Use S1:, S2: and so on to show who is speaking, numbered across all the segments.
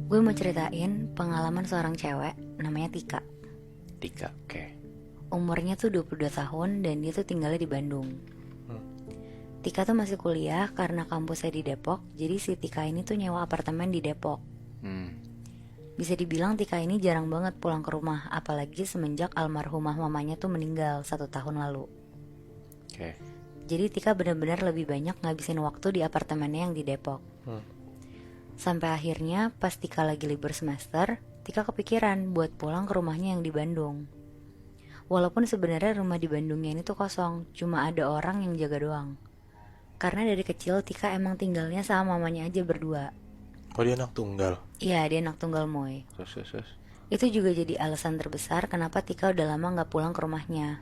S1: Gue mau ceritain pengalaman seorang cewek namanya Tika.
S2: Tika, oke.
S1: Umurnya tuh 22 tahun dan dia tuh tinggalnya di Bandung. Tika tuh masih kuliah karena kampusnya di Depok. Jadi si Tika ini tuh nyewa apartemen di Depok. Bisa dibilang Tika ini jarang banget pulang ke rumah, apalagi semenjak almarhumah mamanya tuh meninggal 1 tahun lalu.
S2: Oke.
S1: Jadi Tika benar-benar lebih banyak ngabisin waktu di apartemennya yang di Depok. Sampai akhirnya pas Tika lagi libur semester, Tika kepikiran buat pulang ke rumahnya yang di Bandung. Walaupun sebenarnya rumah di Bandungnya ini tuh kosong, cuma ada orang yang jaga doang. Karena dari kecil Tika emang tinggalnya sama mamanya aja berdua.
S2: Oh, dia anak tunggal.
S1: Iya, dia anak tunggal Moy.
S2: Terus.
S1: Itu juga jadi alasan terbesar kenapa Tika udah lama gak pulang ke rumahnya.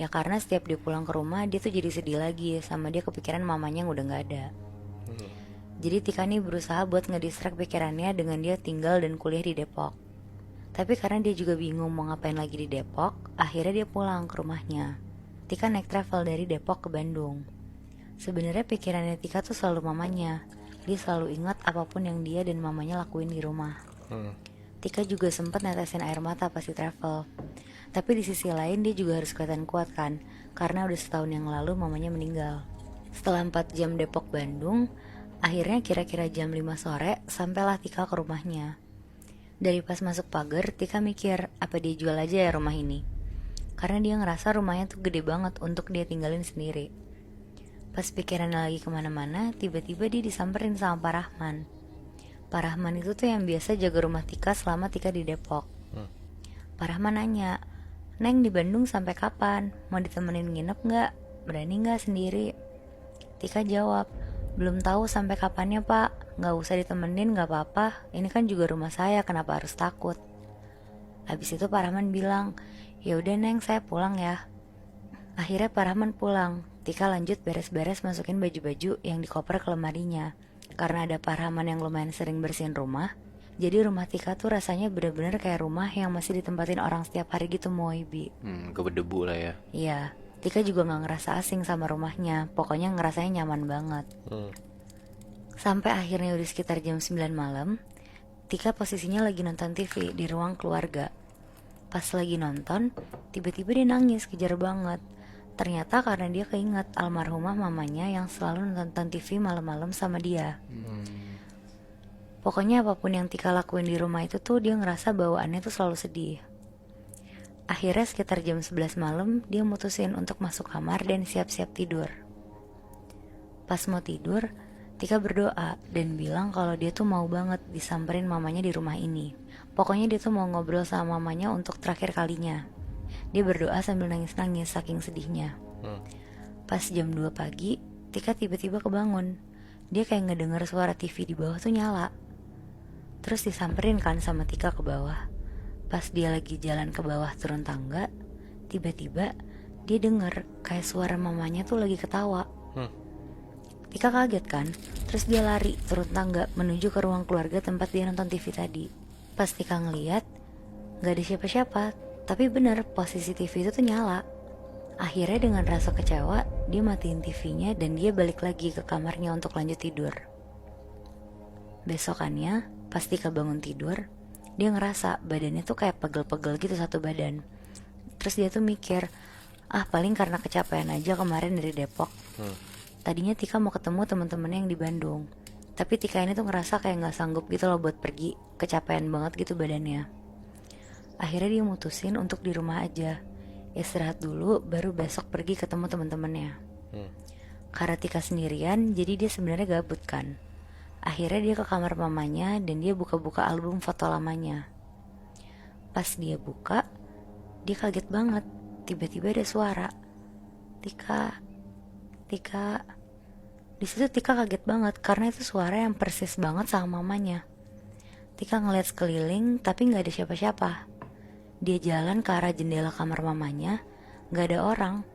S1: Ya karena setiap dia pulang ke rumah, dia tuh jadi sedih lagi sama dia kepikiran mamanya yang udah gak ada. Jadi Tika nih berusaha buat ngedistract pikirannya dengan dia tinggal dan kuliah di Depok. Tapi karena dia juga bingung mau ngapain lagi di Depok, akhirnya dia pulang ke rumahnya. Tika naik travel dari Depok ke Bandung. Sebenarnya pikirannya Tika tuh selalu mamanya. Dia selalu ingat apapun yang dia dan mamanya lakuin di rumah. Tika juga sempat netesin air mata pas di travel. Tapi di sisi lain dia juga harus kelihatan kuat kan, karena udah setahun yang lalu mamanya meninggal. Setelah 4 jam Depok Bandung, akhirnya kira-kira jam 5 sore sampailah Tika ke rumahnya. Dari pas masuk pagar, Tika mikir apa dia jual aja ya rumah ini. Karena dia ngerasa rumahnya tuh gede banget untuk dia tinggalin sendiri. Pas pikirannya lagi kemana-mana, tiba-tiba dia disamperin sama Pak Rahman. Pak Rahman itu tuh yang biasa jaga rumah Tika selama Tika di Depok. Pak Rahman nanya, "Neng di Bandung sampai kapan? Mau ditemenin nginep gak? Berani gak sendiri?" Tika jawab, "Belum tahu sampai kapannya Pak. Gak usah ditemenin gak apa-apa. Ini kan juga rumah saya, kenapa harus takut?" Habis itu Pak Rahman bilang, "Ya udah Neng, saya pulang ya." Akhirnya Pak Rahman pulang. Tika lanjut beres-beres masukin baju-baju yang dikoper ke lemarinya. Karena ada Pak Rahman yang lumayan sering bersihin rumah, jadi rumah Tika tuh rasanya bener-bener kayak rumah yang masih ditempatin orang setiap hari gitu Moy, Bi.
S2: Keberdebu lah ya.
S1: Iya, Tika juga gak ngerasa asing sama rumahnya. Pokoknya ngerasanya nyaman banget. Sampai akhirnya udah sekitar jam 9 malam, Tika posisinya lagi nonton TV di ruang keluarga. Pas lagi nonton, tiba-tiba dia nangis kejar banget. Ternyata karena dia keinget almarhumah mamanya yang selalu nonton TV malam-malam sama dia. Pokoknya apapun yang Tika lakuin di rumah itu tuh dia ngerasa bawaannya tuh selalu sedih. Akhirnya sekitar jam 11 malam dia mutusin untuk masuk kamar dan siap-siap tidur. Pas mau tidur, Tika berdoa dan bilang kalau dia tuh mau banget disamperin mamanya di rumah ini. Pokoknya dia tuh mau ngobrol sama mamanya untuk terakhir kalinya. Dia berdoa sambil nangis-nangis saking sedihnya. Pas jam 2 pagi, Tika tiba-tiba kebangun. Dia kayak ngedenger suara TV di bawah tuh nyala. Terus disamperin kan sama Tika ke bawah. Pas dia lagi jalan ke bawah turun tangga, tiba-tiba dia denger kayak suara mamanya tuh lagi ketawa. Tika kaget kan, terus dia lari turun tangga menuju ke ruang keluarga tempat dia nonton TV tadi. Pas Tika ngeliat, gak ada siapa-siapa, tapi bener posisi TV itu tuh nyala. Akhirnya dengan rasa kecewa, dia matiin TV-nya dan dia balik lagi ke kamarnya untuk lanjut tidur. Besokannya, pas Tika bangun tidur, dia ngerasa badannya tuh kayak pegel-pegel gitu satu badan. Terus dia tuh mikir, paling karena kecapean aja kemarin dari Depok. Tadinya Tika mau ketemu teman-temannya yang di Bandung, tapi Tika ini tuh ngerasa kayak gak sanggup gitu loh buat pergi, kecapean banget gitu badannya. Akhirnya dia mutusin untuk di rumah aja, istirahat dulu baru besok pergi ketemu teman-temannya. Karena Tika sendirian, jadi dia sebenarnya gabut kan. Akhirnya dia ke kamar mamanya dan dia buka-buka album foto lamanya. Pas dia buka, dia kaget banget. Tiba-tiba ada suara, "Tika, Tika." Di situ Tika kaget banget karena itu suara yang persis banget sama mamanya. Tika ngeliat sekeliling tapi nggak ada siapa-siapa. Dia jalan ke arah jendela kamar mamanya, gak ada orang.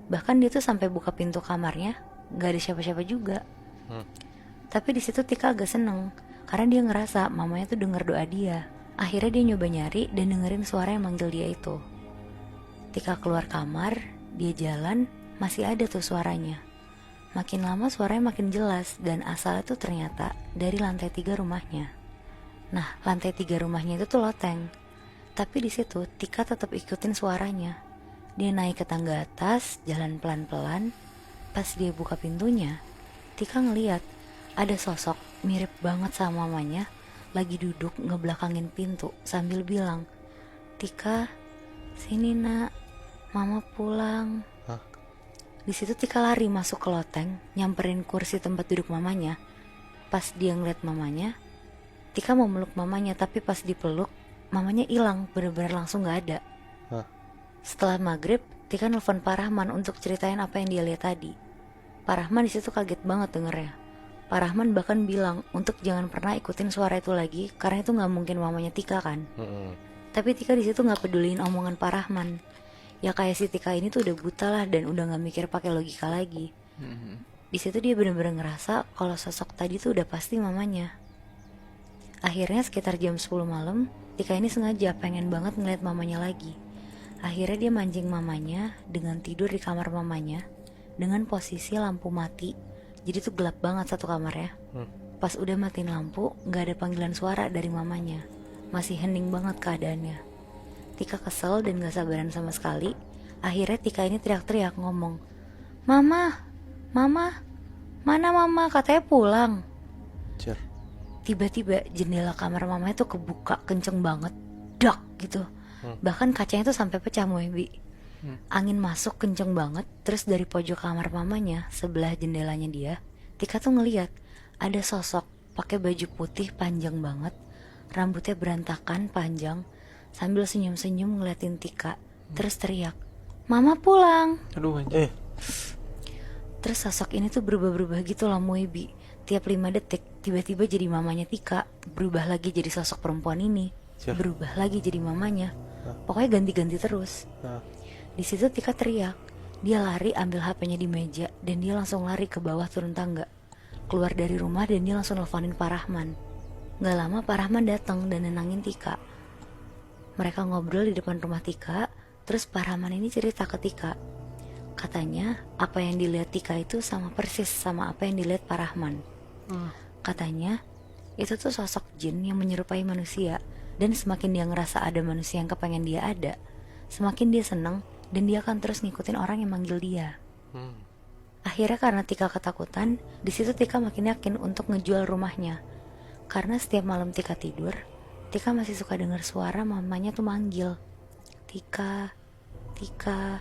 S1: Bahkan dia tuh sampai buka pintu kamarnya, gak ada siapa-siapa juga. Tapi di situ Tika agak seneng, karena dia ngerasa mamanya tuh denger doa dia. Akhirnya dia nyoba nyari dan dengerin suara yang manggil dia itu. Tika keluar kamar, dia jalan, masih ada tuh suaranya. Makin lama suaranya makin jelas dan asalnya tuh ternyata dari lantai 3 rumahnya. Nah, lantai 3 rumahnya itu tuh loteng. Tapi di situ Tika tetap ikutin suaranya. Dia naik ke tangga atas, jalan pelan-pelan. Pas dia buka pintunya, Tika ngeliat ada sosok mirip banget sama mamanya lagi duduk ngebelakangin pintu sambil bilang, "Tika, sini nak, mama pulang."
S2: Hah?
S1: Di situ Tika lari masuk ke loteng, nyamperin kursi tempat duduk mamanya. Pas dia ngeliat mamanya, Tika mau meluk mamanya, tapi pas dipeluk, mamanya hilang, bener-bener langsung gak ada.
S2: Hah?
S1: Setelah maghrib, Tika nelfon Pak Rahman untuk ceritain apa yang dia lihat tadi. Pak Rahman di situ kaget banget dengernya. Pak Rahman bahkan bilang untuk jangan pernah ikutin suara itu lagi, karena itu nggak mungkin mamanya Tika kan. Tapi Tika di situ nggak peduliin omongan Pak Rahman. Ya kayak si Tika ini tuh udah buta lah dan udah nggak mikir pakai logika lagi. Di situ dia bener-bener ngerasa kalau sosok tadi tuh udah pasti mamanya. Akhirnya sekitar jam 10 malam, Tika ini sengaja pengen banget ngeliat mamanya lagi. Akhirnya dia mancing mamanya dengan tidur di kamar mamanya dengan posisi lampu mati. Jadi tuh gelap banget satu kamarnya. Pas udah matiin lampu, gak ada panggilan suara dari mamanya. Masih hening banget keadaannya. Tika kesel dan gak sabaran sama sekali. Akhirnya Tika ini teriak-teriak ngomong, "Mama, mama, mana mama? Katanya pulang."
S2: Cer.
S1: Tiba-tiba jendela kamar mama itu kebuka kenceng banget, dak gitu. Bahkan kacanya tuh sampai pecah Moebi. Angin masuk kenceng banget. Terus dari pojok kamar mamanya, sebelah jendelanya dia, Tika tuh ngeliat ada sosok pakai baju putih panjang banget, rambutnya berantakan panjang, sambil senyum-senyum ngeliatin Tika. Terus teriak, "Mama pulang."
S2: Aduh anjir.
S1: Terus sosok ini tuh berubah-berubah gitu lah Moebi. Tiap 5 detik tiba-tiba jadi mamanya Tika, berubah lagi jadi sosok perempuan ini, berubah lagi jadi mamanya. Pokoknya ganti-ganti terus. Di situ Tika teriak. Dia lari ambil HP-nya di meja dan dia langsung lari ke bawah turun tangga. Keluar dari rumah dan dia langsung nelfonin Pak Rahman. Gak lama Pak Rahman datang dan nenangin Tika. Mereka ngobrol di depan rumah Tika. Terus Pak Rahman ini cerita ke Tika. Katanya apa yang dilihat Tika itu sama persis sama apa yang dilihat Pak Rahman. Katanya itu tuh sosok jin yang menyerupai manusia. Dan semakin dia ngerasa ada manusia yang kepengen dia ada, semakin dia seneng dan dia akan terus ngikutin orang yang manggil dia. Akhirnya karena Tika ketakutan, di situ Tika makin yakin untuk ngejual rumahnya. Karena setiap malam Tika tidur, Tika masih suka dengar suara mamanya tuh manggil, "Tika, Tika."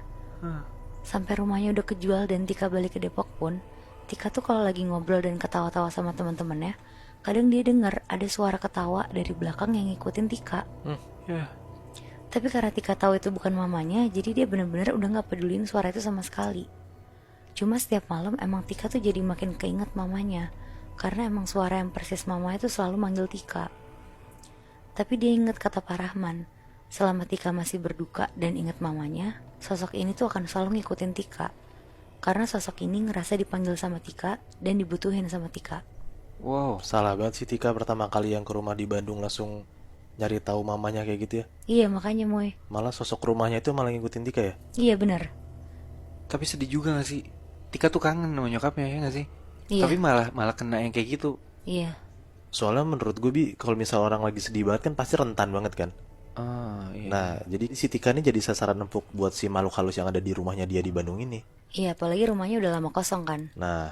S1: Sampai rumahnya udah kejual dan Tika balik ke Depok pun, Tika tuh kalau lagi ngobrol dan ketawa-tawa sama teman-temannya, kadang dia dengar ada suara ketawa dari belakang yang ngikutin Tika. Tapi karena Tika tahu itu bukan mamanya, jadi dia benar-benar udah gak peduliin suara itu sama sekali. Cuma setiap malam emang Tika tuh jadi makin keinget mamanya, karena emang suara yang persis mamanya itu selalu manggil Tika. Tapi dia inget kata Pak Rahman, selama Tika masih berduka dan inget mamanya, sosok ini tuh akan selalu ngikutin Tika. Karena sosok ini ngerasa dipanggil sama Tika dan dibutuhin sama Tika.
S2: Wow, salah banget sih Tika pertama kali yang ke rumah di Bandung langsung nyari tahu mamanya kayak gitu ya.
S1: Iya makanya Moy.
S2: Malah sosok rumahnya itu malah ngikutin Tika ya.
S1: Iya benar.
S3: Tapi sedih juga gak sih? Tika tuh kangen sama nyokapnya ya gak sih?
S1: Iya.
S3: Tapi malah kena yang kayak gitu.
S1: Iya.
S2: Soalnya menurut gue kalau misal orang lagi sedih banget kan pasti rentan banget kan.
S3: Iya.
S2: Nah jadi si Tika ini jadi sasaran empuk buat si makhluk halus yang ada di rumahnya dia di Bandung ini.
S1: Iya apalagi rumahnya udah lama kosong kan.
S2: Nah